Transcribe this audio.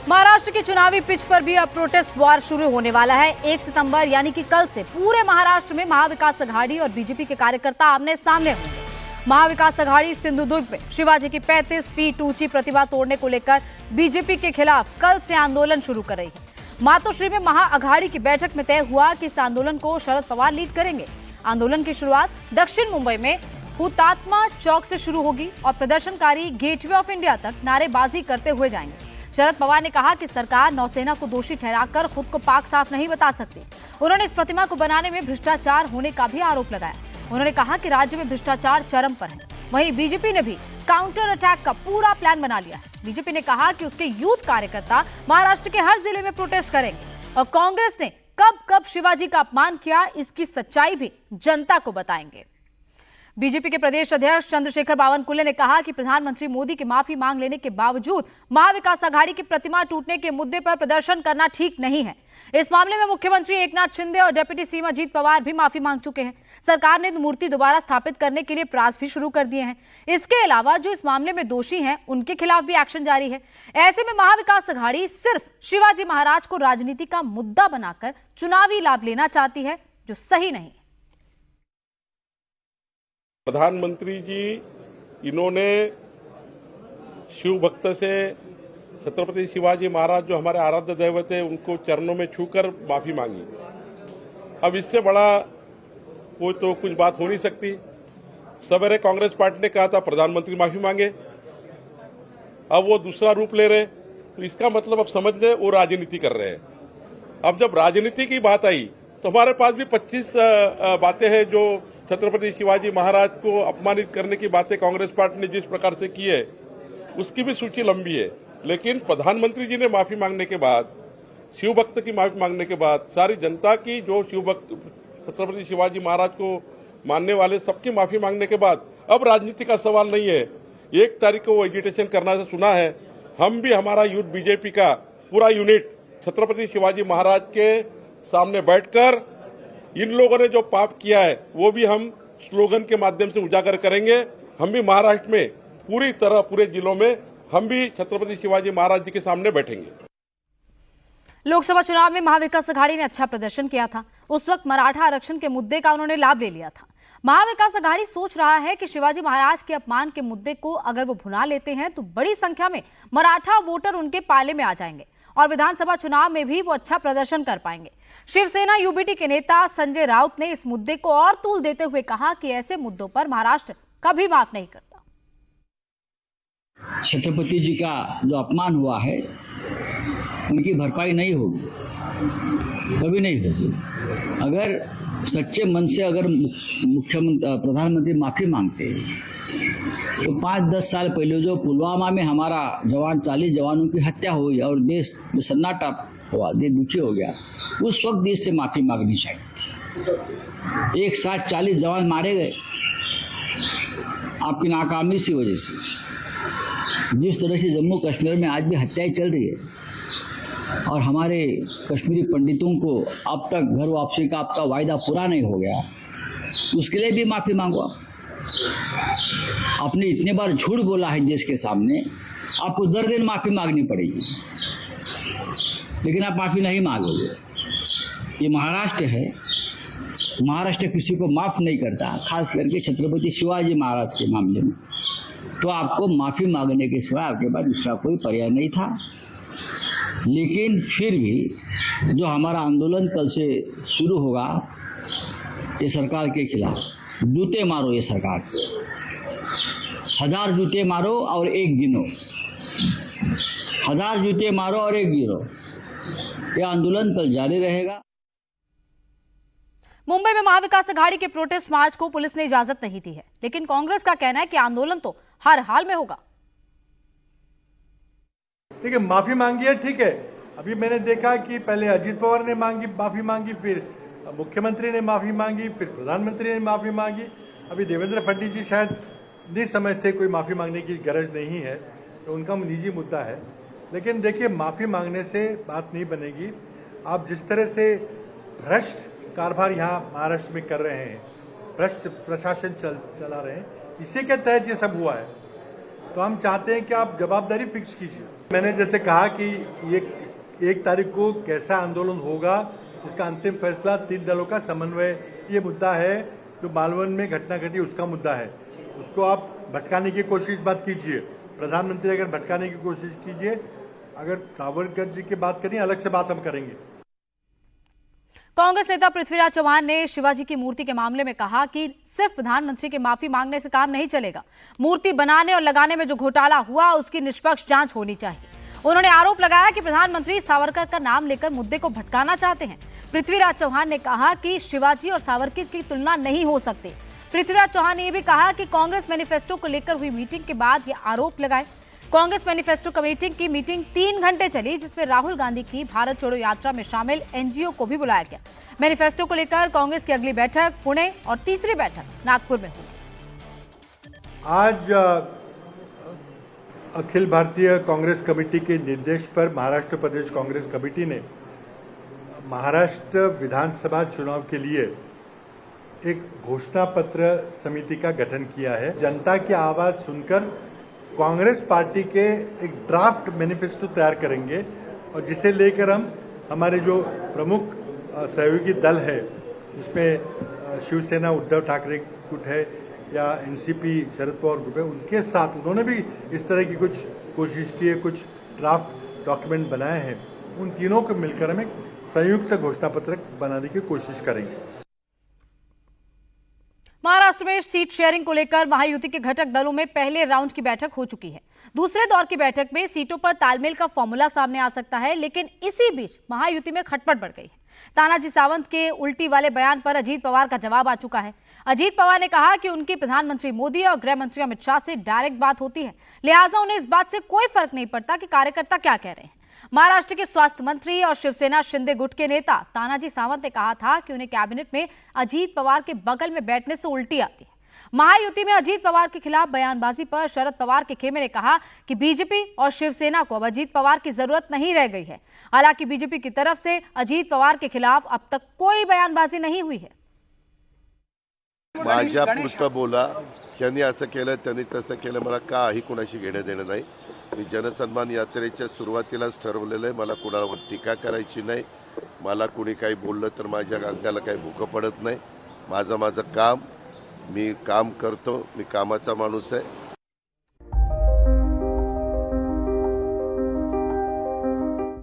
महाराष्ट्र की चुनावी पिच पर भी अब प्रोटेस्ट वार शुरू होने वाला है। 1 सितंबर यानी कि कल से पूरे महाराष्ट्र में महाविकास अघाड़ी और बीजेपी के कार्यकर्ता आमने सामने होंगे। महाविकास अघाड़ी सिंधुदुर्ग में शिवाजी की 35 फीट ऊंची प्रतिमा तोड़ने को लेकर बीजेपी के खिलाफ कल से आंदोलन शुरू कर रही है। मातोश्री में महाअघाड़ी की बैठक में तय हुआ कि इस आंदोलन को शरद पवार लीड करेंगे। आंदोलन की शुरुआत दक्षिण मुंबई में हुतात्मा चौक से शुरू होगी और प्रदर्शनकारी गेटवे ऑफ इंडिया तक नारेबाजी करते हुए जाएंगे। शरद पवार ने कहा कि सरकार नौसेना को दोषी ठहराकर खुद को पाक साफ नहीं बता सकती। उन्होंने इस प्रतिमा को बनाने में भ्रष्टाचार होने का भी आरोप लगाया। उन्होंने कहा कि राज्य में भ्रष्टाचार चरम पर है। वहीं बीजेपी ने भी काउंटर अटैक का पूरा प्लान बना लिया है। बीजेपी ने कहा कि उसके यूथ कार्यकर्ता महाराष्ट्र के हर जिले में प्रोटेस्ट करेंगे और कांग्रेस ने कब कब शिवाजी का अपमान किया, इसकी सच्चाई भी जनता को बताएंगे। बीजेपी के प्रदेश अध्यक्ष चंद्रशेखर बावनकुले ने कहा कि प्रधानमंत्री मोदी की माफी मांग लेने के बावजूद महाविकास अघाड़ी की प्रतिमा टूटने के मुद्दे पर प्रदर्शन करना ठीक नहीं है। इस मामले में मुख्यमंत्री एकनाथ शिंदे और डिप्टी सीएम अजीत पवार भी माफी मांग चुके हैं। सरकार ने मूर्ति दोबारा स्थापित करने के लिए प्रयास भी शुरू कर दिए हैं। इसके अलावा जो इस मामले में दोषी हैं, उनके खिलाफ भी एक्शन जारी है। ऐसे में महाविकास अघाड़ी सिर्फ शिवाजी महाराज को राजनीति का मुद्दा बनाकर चुनावी लाभ लेना चाहती है, जो सही नहीं। प्रधानमंत्री जी इन्होंने शिव भक्त से छत्रपति शिवाजी महाराज जो हमारे आराध्य दैवत है उनको चरणों में छूकर माफी मांगी। अब इससे बड़ा कोई तो कुछ बात हो नहीं सकती। सवेरे कांग्रेस पार्टी ने कहा था प्रधानमंत्री माफी मांगे, अब वो दूसरा रूप ले रहे, तो इसका मतलब अब समझ ले वो राजनीति कर रहे हैं। अब जब राजनीति की बात आई तो हमारे पास भी 25 बातें हैं जो छत्रपति शिवाजी महाराज को अपमानित करने की बातें कांग्रेस पार्टी ने जिस प्रकार से की है उसकी भी सूची लंबी है। लेकिन प्रधानमंत्री जी ने माफी मांगने के बाद, शिव भक्त की माफी मांगने के बाद, सारी जनता की जो शिव भक्त छत्रपति शिवाजी महाराज को मानने वाले सबकी माफी मांगने के बाद अब राजनीति का सवाल नहीं है। 1 तारीख को वो एजिटेशन करना से सुना है। हम भी हमारा यूथ बीजेपी का पूरा यूनिट छत्रपति शिवाजी महाराज के सामने बैठकर इन लोगों ने जो पाप किया है वो भी हम स्लोगन के माध्यम से उजागर करेंगे। हम भी महाराष्ट्र में पूरी तरह पूरे जिलों में हम भी छत्रपति शिवाजी महाराज जी के सामने बैठेंगे। लोकसभा चुनाव में महाविकास अघाड़ी ने अच्छा प्रदर्शन किया था। उस वक्त मराठा आरक्षण के मुद्दे का उन्होंने लाभ ले लिया था। महाविकास अघाड़ी सोच रहा है कि शिवाजी महाराज के अपमान के मुद्दे को अगर वो भुना लेते हैं तो बड़ी संख्या में मराठा वोटर उनके पाले में आ जाएंगे और विधानसभा चुनाव में भी वो अच्छा प्रदर्शन कर पाएंगे। शिवसेना यूबीटी के नेता संजय राउत ने इस मुद्दे को और तूल देते हुए कहा कि ऐसे मुद्दों पर महाराष्ट्र कभी माफ नहीं करता। छत्रपति जी का जो अपमान हुआ है उनकी भरपाई नहीं होगी, कभी नहीं होगी। अगर सच्चे मन से अगर मुख्यमंत्री प्रधानमंत्री माफी मांगते तो 5-10 साल पहले जो पुलवामा में हमारा 40 जवानों की हत्या हुई और देश में सन्नाटा हुआ, देश दुखी हो गया, उस वक्त देश से माफी मांगनी चाहिए। एक साथ 40 जवान मारे गए आपकी नाकामी की वजह से। जिस तरह से जम्मू कश्मीर में आज भी हत्याएं चल रही है और हमारे कश्मीरी पंडितों को अब तक घर वापसी का आपका वायदा पूरा नहीं हो गया, उसके लिए भी माफी मांगो। आपने इतने बार झूठ बोला है देश के सामने, आपको दर दिन माफी मांगनी पड़ेगी, लेकिन आप माफी नहीं मांगोगे। ये महाराष्ट्र है, महाराष्ट्र किसी को माफ नहीं करता, खास करके छत्रपति शिवाजी महाराज के मामले में। तो आपको माफी मांगने के सिवा आपके पास दूसरा कोई पर्याय नहीं था। लेकिन फिर भी जो हमारा आंदोलन कल से शुरू होगा ये सरकार के खिलाफ, जूते मारो ये सरकार से, 1000 जूते मारो और एक गिनो, 1000 जूते मारो और एक गिनो। ये आंदोलन कल जारी रहेगा। मुंबई में महाविकास अघाड़ी के प्रोटेस्ट मार्च को पुलिस ने इजाजत नहीं दी है, लेकिन कांग्रेस का कहना है कि आंदोलन तो हर हाल में होगा। ठीक है, माफी मांगी है, ठीक है। अभी मैंने देखा कि पहले अजीत पवार ने माफी मांगी, फिर मुख्यमंत्री ने माफी मांगी, फिर प्रधानमंत्री ने माफी मांगी। अभी देवेंद्र फडणवीस जी शायद नहीं समझते कोई माफी मांगने की गरज नहीं है, तो उनका निजी मुद्दा है। लेकिन देखिए, माफी मांगने से बात नहीं बनेगी। आप जिस तरह से भ्रष्ट कारभार यहाँ महाराष्ट्र में कर रहे हैं, भ्रष्ट प्रशासन चला रहे हैं, इसी के तहत ये सब हुआ है। तो हम चाहते हैं कि आप जवाबदारी फिक्स कीजिए। मैंने जैसे कहा कि ये 1 तारीख को कैसा आंदोलन होगा, इसका अंतिम फैसला 3 दलों का समन्वय, ये मुद्दा है जो मालवन में घटना घटी, उसका मुद्दा है। उसको आप भटकाने की कोशिश मत कीजिए। प्रधानमंत्री अगर भटकाने की कोशिश कीजिए, अगर सावरकर जी की बात करें, अलग से बात हम करेंगे। कांग्रेस नेता पृथ्वीराज चौहान ने शिवाजी की मूर्ति के मामले में कहा कि सिर्फ प्रधानमंत्री के माफी मांगने से काम नहीं चलेगा। मूर्ति बनाने और लगाने में जो घोटाला हुआ उसकी निष्पक्ष जांच होनी चाहिए। उन्होंने आरोप लगाया कि प्रधानमंत्री सावरकर का नाम लेकर मुद्दे को भटकाना चाहते हैं। पृथ्वीराज चौहान ने कहा कि शिवाजी और सावरकर की तुलना नहीं हो सकती। पृथ्वीराज चौहान ने यह भी कहा कि कांग्रेस मैनिफेस्टो को लेकर हुई मीटिंग के बाद ये आरोप लगाए। कांग्रेस मैनिफेस्टो कमेटी की मीटिंग 3 घंटे चली, जिसमें राहुल गांधी की भारत छोड़ो यात्रा में शामिल एनजीओ को भी बुलाया गया। मैनिफेस्टो को लेकर कांग्रेस की अगली बैठक पुणे और तीसरी बैठक नागपुर में होगी। आज अखिल भारतीय कांग्रेस कमेटी के निर्देश पर महाराष्ट्र प्रदेश कांग्रेस कमेटी ने महाराष्ट्र विधानसभा चुनाव के लिए एक घोषणा पत्र समिति का गठन किया है। जनता की आवाज सुनकर कांग्रेस पार्टी के एक ड्राफ्ट मैनिफेस्टो तैयार करेंगे और जिसे लेकर हम हमारे जो प्रमुख सहयोगी दल है, जिसमें शिवसेना उद्धव ठाकरे गुट है या एनसीपी शरद पवार ग्रुप है, उनके साथ उन्होंने भी इस तरह की कुछ कोशिश की है, कुछ ड्राफ्ट डॉक्यूमेंट बनाए हैं। उन तीनों को मिलकर हम एक संयुक्त घोषणा पत्र बनाने की कोशिश करेंगे। महाराष्ट्र में सीट शेयरिंग को लेकर महायुति के घटक दलों में पहले राउंड की बैठक हो चुकी है। दूसरे दौर की बैठक में सीटों पर तालमेल का फॉर्मूला सामने आ सकता है, लेकिन इसी बीच महायुति में खटपट बढ़ गई है। तानाजी सावंत के उल्टी वाले बयान पर अजीत पवार का जवाब आ चुका है। अजीत पवार ने कहा कि उनकी प्रधानमंत्री मोदी और गृह मंत्री अमित शाह से डायरेक्ट बात होती है, लिहाजा उन्हें इस बात से कोई फर्क नहीं पड़ता कि कार्यकर्ता क्या कह रहे हैं। महाराष्ट्र के स्वास्थ्य मंत्री और शिवसेना शिंदे गुट के नेता तानाजी सावंत ने कहा था कि उन्हें कैबिनेट में अजीत पवार के बगल में बैठने से उल्टी आती है। महायुति में अजीत पवार के खिलाफ बयानबाजी पर शरद पवार के खेमे ने कहा कि बीजेपी और शिवसेना को अब अजीत पवार की जरूरत नहीं रह गई है। हालांकि बीजेपी की तरफ से अजीत पवार के खिलाफ अब तक कोई बयानबाजी नहीं हुई है। माझ्या पुरतं बोला, यांनी असं केलं त्यांनी तसं केलं, मला काही कोणाशी घेणं देणं नाही। मी जनसन्मान यात्रेच्या सुरुवातीलाच ठरवलेलं आहे, मला कोणावर टीका करायची नाही। मला कोणी काही बोललं तर माझ्या अंगाला काही भुकं पडत नाही। माझं काम, मी काम करतो, मी कामाचा माणूस आहे।